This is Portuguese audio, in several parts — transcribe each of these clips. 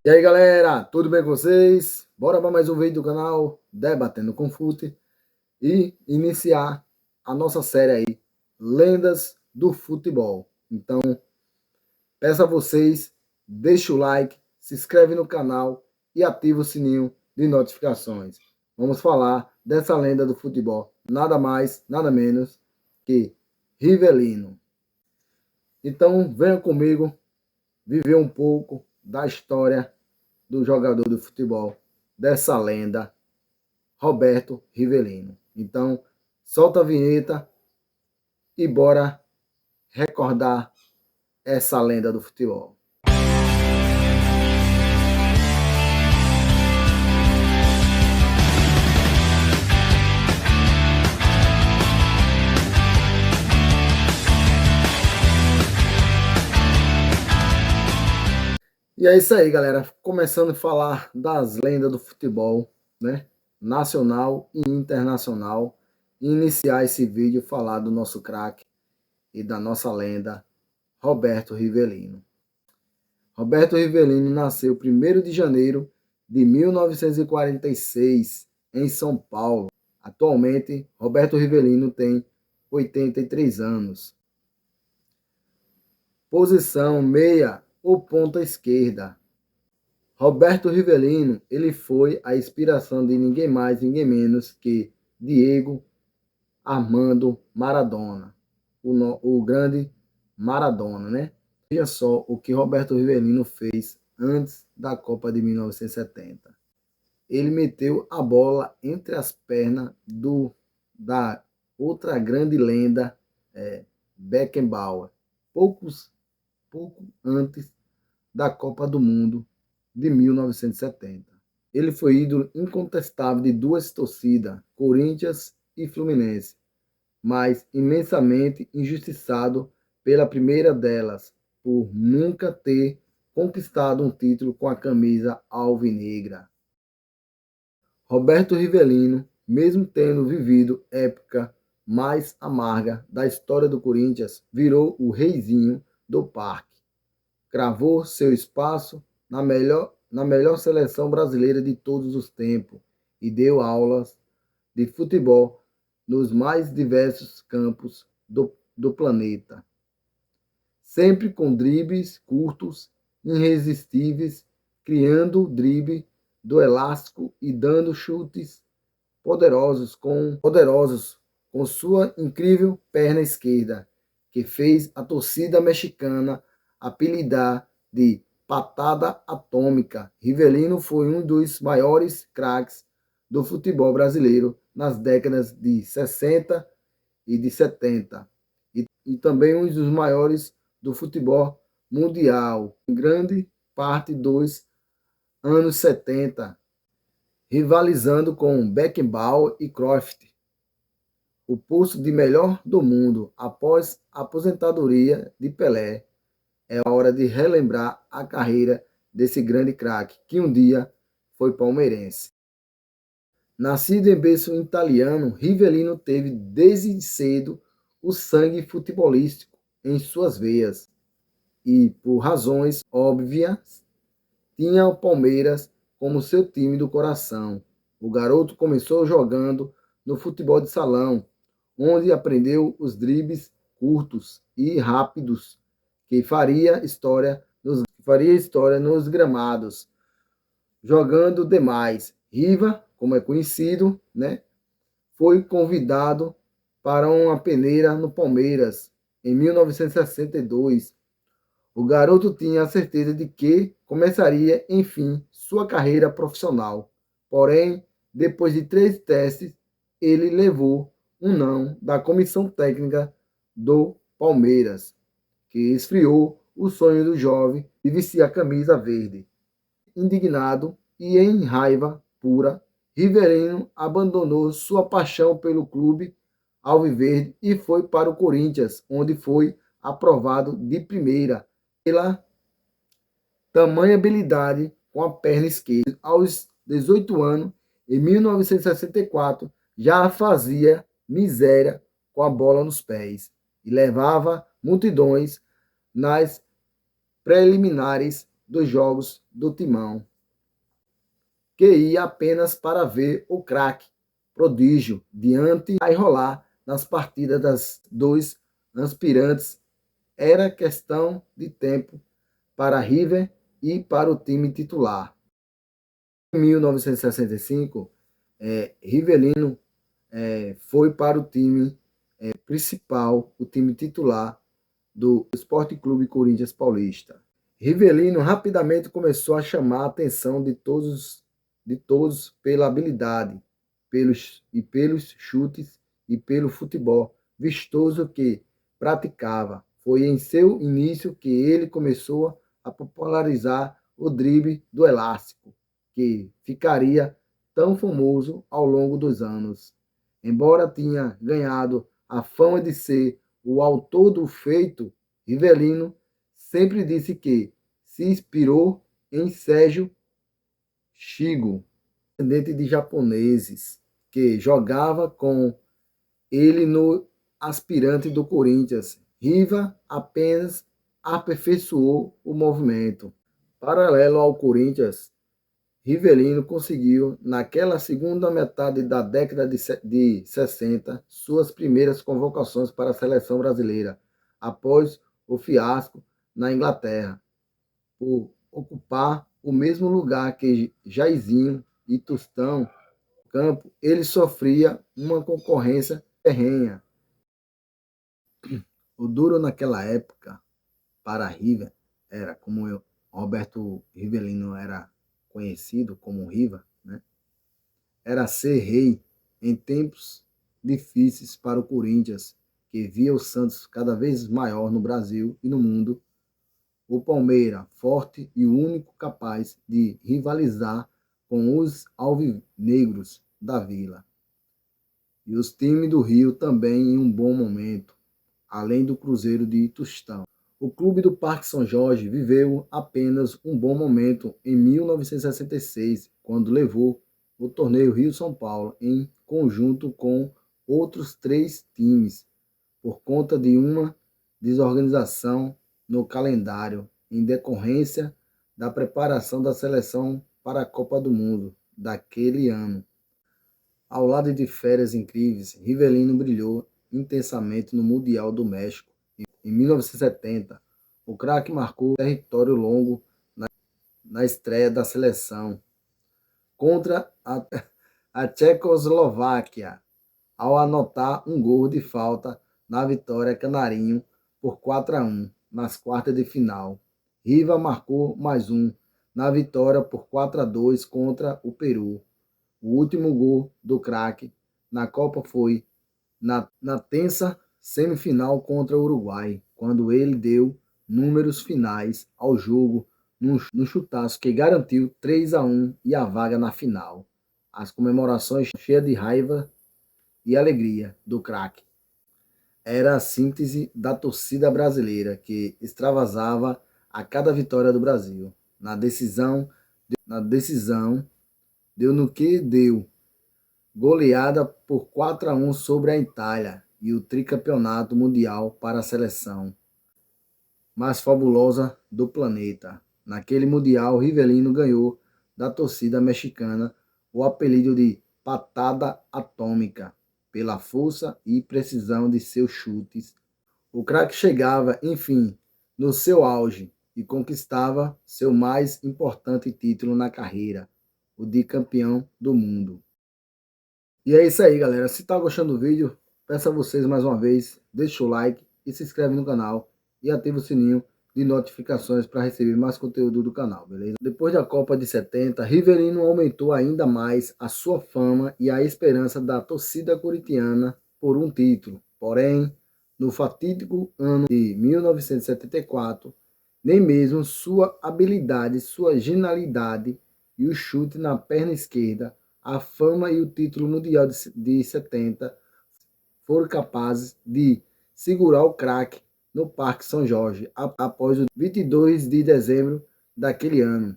E aí, galera, tudo bem com vocês? Bora para mais um vídeo do canal Debatendo com Fute e iniciar a nossa série aí, Lendas do Futebol. Então, peço a vocês, deixa o like, se inscreve no canal e ativa o sininho de notificações. Vamos falar dessa lenda do futebol, nada mais, nada menos que Rivelino. Então, venha comigo viver um pouco da história do jogador de futebol, dessa lenda, Roberto Rivelino. Então, solta a vinheta e bora recordar essa lenda do futebol. E é isso aí, galera. Começando a falar das lendas do futebol, né? Nacional e internacional. E iniciar esse vídeo falar do nosso craque e da nossa lenda, Roberto Rivelino. Roberto Rivelino nasceu 1º de janeiro de 1946 em São Paulo. Atualmente, Roberto Rivelino tem 83 anos. Posição meia ou ponta esquerda. Roberto Rivelino, ele foi a inspiração de ninguém mais, ninguém menos que Diego Armando Maradona, o grande Maradona, né? Veja só o que Roberto Rivelino fez antes da Copa de 1970. Ele meteu a bola entre as pernas da outra grande lenda, Beckenbauer, pouco antes da Copa do Mundo de 1970. Ele foi ídolo incontestável de duas torcidas, Corinthians e Fluminense, mas imensamente injustiçado pela primeira delas, por nunca ter conquistado um título com a camisa alvinegra. Roberto Rivelino, mesmo tendo vivido época mais amarga da história do Corinthians, virou o reizinho do parque. Cravou seu espaço na melhor seleção brasileira de todos os tempos e deu aulas de futebol nos mais diversos campos do planeta. Sempre com dribles curtos, irresistíveis, criando o drible do elástico e dando chutes poderosos com sua incrível perna esquerda, que fez a torcida mexicana apelidar de patada atômica. Rivelino foi um dos maiores craques do futebol brasileiro nas décadas de 60 e de 70, e também um dos maiores do futebol mundial, em grande parte dos anos 70, rivalizando com Beckenbauer e Cruyff. O posto de melhor do mundo após a aposentadoria de Pelé. É a hora de relembrar a carreira desse grande craque, que um dia foi palmeirense. Nascido em berço italiano, Rivelino teve desde cedo o sangue futebolístico em suas veias e, por razões óbvias, tinha o Palmeiras como seu time do coração. O garoto começou jogando no futebol de salão, onde aprendeu os dribles curtos e rápidos que faria história nos gramados, jogando demais. Riva, como é conhecido, né, foi convidado para uma peneira no Palmeiras em 1962. O garoto tinha a certeza de que começaria, enfim, sua carreira profissional. Porém, depois de 3 testes, ele levou um não da comissão técnica do Palmeiras, que esfriou o sonho do jovem de vestir a camisa verde. Indignado e em raiva pura, Rivelino abandonou sua paixão pelo clube alviverde e foi para o Corinthians, onde foi aprovado de primeira pela tamanha habilidade com a perna esquerda. Aos 18 anos, em 1964, já fazia miséria com a bola nos pés e levava multidões nas preliminares dos jogos do Timão, que ia apenas para ver o craque prodígio diante a rolar nas partidas das dois aspirantes. Era questão de tempo para River e para o time titular. Em 1965, Rivelino foi para o time principal, o time titular do Esporte Clube Corinthians Paulista. Rivelino rapidamente começou a chamar a atenção de todos pela habilidade, pelos chutes e pelo futebol vistoso que praticava. Foi em seu início que ele começou a popularizar o drible do elástico, que ficaria tão famoso ao longo dos anos. Embora tenha ganhado a fama de ser o autor do feito, Rivelino sempre disse que se inspirou em Sérgio Shigo, descendente de japoneses, que jogava com ele no aspirante do Corinthians. Riva apenas aperfeiçoou o movimento. Paralelo ao Corinthians, Rivelino conseguiu, naquela segunda metade da década de 60, suas primeiras convocações para a seleção brasileira, após o fiasco na Inglaterra, por ocupar o mesmo lugar que Jairzinho e Tostão no campo. Ele sofria uma concorrência ferrenha. O duro naquela época para River era, Roberto Rivelino era conhecido como Riva, né? Era ser rei em tempos difíceis para o Corinthians, que via o Santos cada vez maior no Brasil e no mundo. O Palmeiras, forte e o único capaz de rivalizar com os alvinegros da Vila. E os times do Rio também em um bom momento, além do Cruzeiro de Tostão. O clube do Parque São Jorge viveu apenas um bom momento em 1966, quando levou o torneio Rio-São Paulo em conjunto com outros 3 times, por conta de uma desorganização no calendário em decorrência da preparação da seleção para a Copa do Mundo daquele ano. Ao lado de férias incríveis, Rivelino brilhou intensamente no Mundial do México. Em 1970, o craque marcou território longo na estreia da seleção contra a Tchecoslováquia, ao anotar um gol de falta na vitória canarinho por 4-1 nas quartas de final. Riva marcou mais um na vitória por 4-2 contra o Peru. O último gol do craque na Copa foi na tensa semifinal contra o Uruguai, quando ele deu números finais ao jogo no chutaço que garantiu 3-1 e a vaga na final. As comemorações cheias de raiva e alegria do craque. Era a síntese da torcida brasileira que extravasava a cada vitória do Brasil. Na decisão, deu no que deu. Goleada por 4-1 sobre a Itália e o tricampeonato mundial para a seleção mais fabulosa do planeta. Naquele mundial, Rivelino ganhou da torcida mexicana o apelido de patada atômica, pela força e precisão de seus chutes. O craque chegava, enfim, no seu auge e conquistava seu mais importante título na carreira, o de campeão do mundo. E é isso aí, galera. Se tá gostando do vídeo, peço a vocês mais uma vez, deixa o like e se inscreve no canal e ativa o sininho de notificações para receber mais conteúdo do canal, beleza? Depois da Copa de 70, Rivelino aumentou ainda mais a sua fama e a esperança da torcida corintiana por um título. Porém, no fatídico ano de 1974, nem mesmo sua habilidade, sua genialidade e o chute na perna esquerda, a fama e o título mundial de 70 foram capazes de segurar o craque no Parque São Jorge após o 22 de dezembro daquele ano.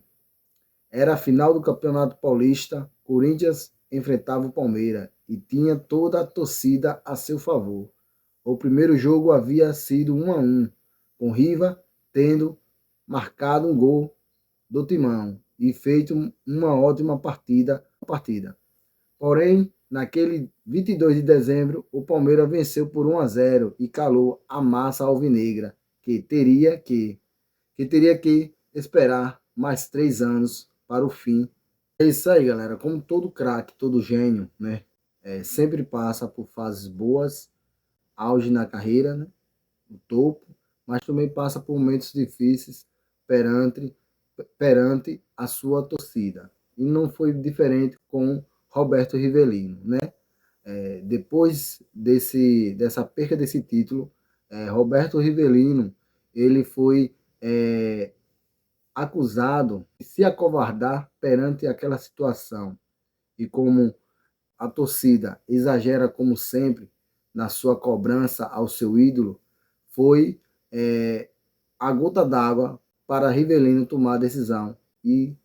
Era a final do Campeonato Paulista, Corinthians enfrentava o Palmeiras e tinha toda a torcida a seu favor. O primeiro jogo havia sido 1-1, com Riva tendo marcado um gol do Timão e feito uma ótima partida. Porém, naquele 22 de dezembro, o Palmeiras venceu por 1-0 e calou a massa alvinegra, que teria que esperar mais 3 anos para o fim. É isso aí, galera. Como todo craque, todo gênio, né? Sempre passa por fases boas, auge na carreira, né? O topo, mas também passa por momentos difíceis perante, perante a sua torcida. E não foi diferente com Roberto Rivelino, né? Depois dessa perca desse título, Roberto Rivelino ele foi acusado de se acovardar perante aquela situação. E como a torcida exagera como sempre na sua cobrança ao seu ídolo, foi a gota d'água para Rivelino tomar a decisão e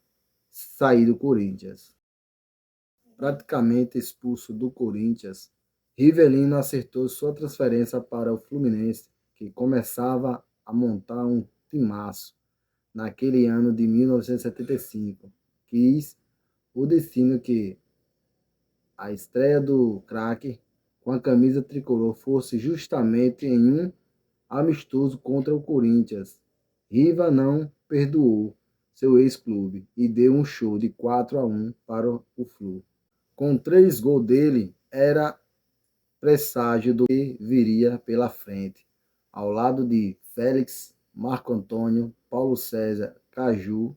sair do Corinthians. Praticamente expulso do Corinthians, Rivelino acertou sua transferência para o Fluminense, que começava a montar um timaço naquele ano de 1975. Quis o destino que a estreia do craque com a camisa tricolor fosse justamente em um amistoso contra o Corinthians. Riva não perdoou seu ex-clube e deu um show de 4-1 para o Flu. Com 3 gols dele, era presságio do que viria pela frente, ao lado de Félix, Marco Antônio, Paulo César, Caju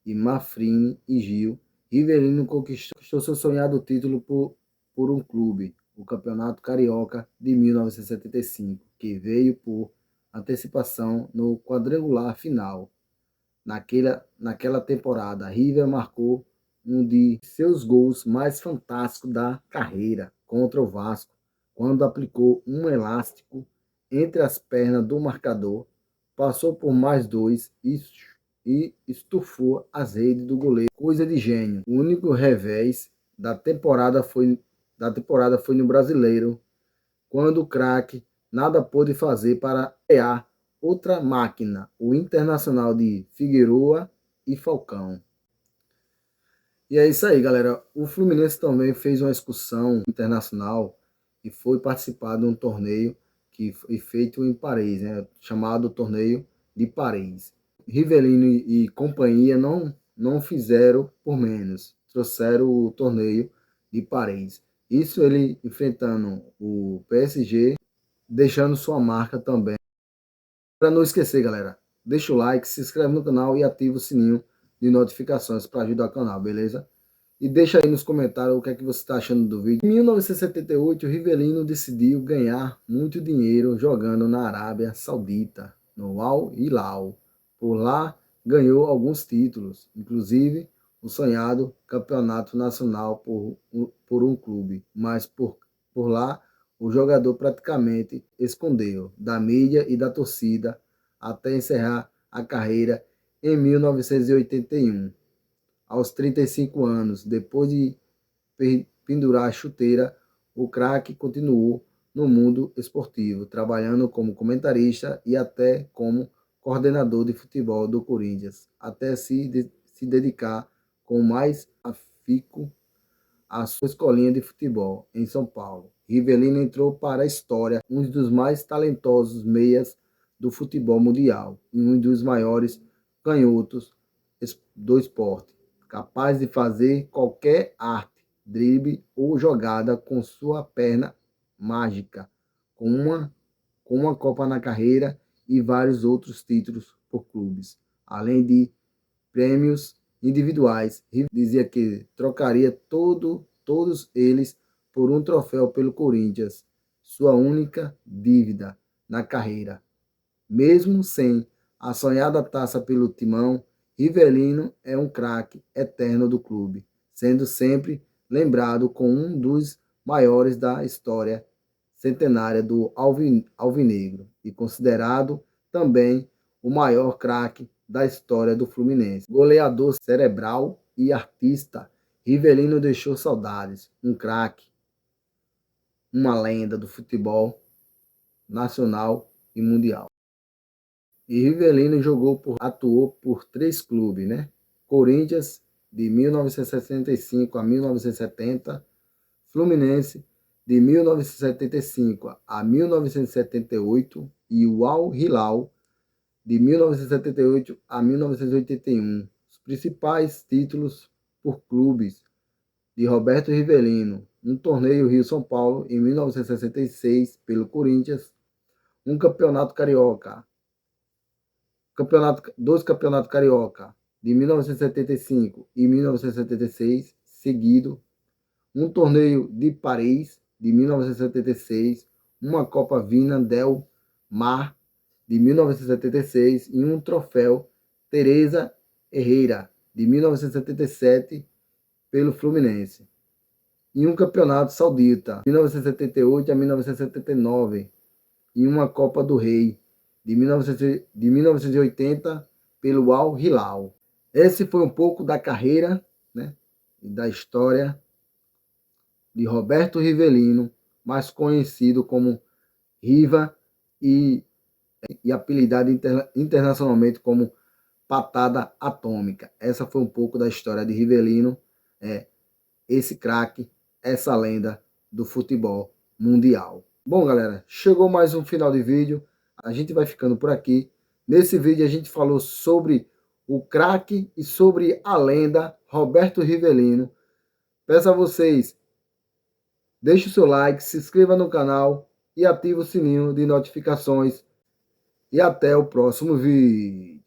e Mafrini e Gil. Rivelino conquistou seu sonhado título por um clube, o Campeonato Carioca de 1975, que veio por antecipação no quadrangular final. Naquela temporada, River marcou um de seus gols mais fantásticos da carreira contra o Vasco, quando aplicou um elástico entre as pernas do marcador, passou por mais 2 e estufou as redes do goleiro. Coisa de gênio. O único revés da temporada foi no Brasileiro, quando o craque nada pôde fazer para criar outra máquina, o Internacional de Figueroa e Falcão. E é isso aí, galera. O Fluminense também fez uma excursão internacional e foi participar de um torneio que foi feito em Paris, né? Chamado Torneio de Paris. Rivelino e companhia não fizeram por menos, trouxeram o torneio de Paris. Isso ele enfrentando o PSG, deixando sua marca também. Para não esquecer, galera, deixa o like, se inscreve no canal e ativa o sininho de notificações para ajudar o canal, beleza? E deixa aí nos comentários o que é que você está achando do vídeo. Em 1978, o Rivelino decidiu ganhar muito dinheiro jogando na Arábia Saudita, no Al Hilal. Por lá, ganhou alguns títulos, inclusive o sonhado Campeonato Nacional por um clube. Mas por lá, o jogador praticamente escondeu da mídia e da torcida até encerrar a carreira em 1981. Aos 35 anos, depois de pendurar a chuteira, o craque continuou no mundo esportivo, trabalhando como comentarista e até como coordenador de futebol do Corinthians, até se dedicar com mais afinco à sua escolinha de futebol em São Paulo. Rivelino entrou para a história, um dos mais talentosos meias do futebol mundial e um dos maiores canhotos do esporte, capaz de fazer qualquer arte, drible ou jogada com sua perna mágica, com uma Copa na carreira e vários outros títulos por clubes, além de prêmios individuais. Rivelino dizia que trocaria todos eles por um troféu pelo Corinthians, sua única dívida na carreira. Mesmo sem a sonhada taça pelo Timão, Rivelino é um craque eterno do clube, sendo sempre lembrado como um dos maiores da história centenária do Alvinegro e considerado também o maior craque da história do Fluminense. Goleador cerebral e artista, Rivelino deixou saudades, um craque, uma lenda do futebol nacional e mundial. E Rivelino atuou por 3 clubes, né? Corinthians, de 1965 a 1970, Fluminense, de 1975 a 1978 e o Al Hilal, de 1978 a 1981. Os principais títulos por clubes de Roberto Rivelino: um torneio Rio-São Paulo em 1966 pelo Corinthians, um campeonato carioca, dois campeonatos carioca de 1975 e 1976 seguido, um torneio de Paris de 1976, uma Copa Vina del Mar de 1976 e um troféu Teresa Herrera de 1977 pelo Fluminense. E um campeonato saudita de 1978 a 1979 e uma Copa do Rei de 1980 pelo Al Hilal. Esse foi um pouco da carreira, né, e da história de Roberto Rivelino, mais conhecido como Riva e apelidado internacionalmente como Patada Atômica. Essa foi um pouco da história de Rivelino, esse craque, essa lenda do futebol mundial. Bom, galera, chegou mais um final de vídeo. A gente vai ficando por aqui. Nesse vídeo a gente falou sobre o craque e sobre a lenda Roberto Rivelino. Peço a vocês, deixe o seu like, se inscreva no canal e ative o sininho de notificações. E até o próximo vídeo.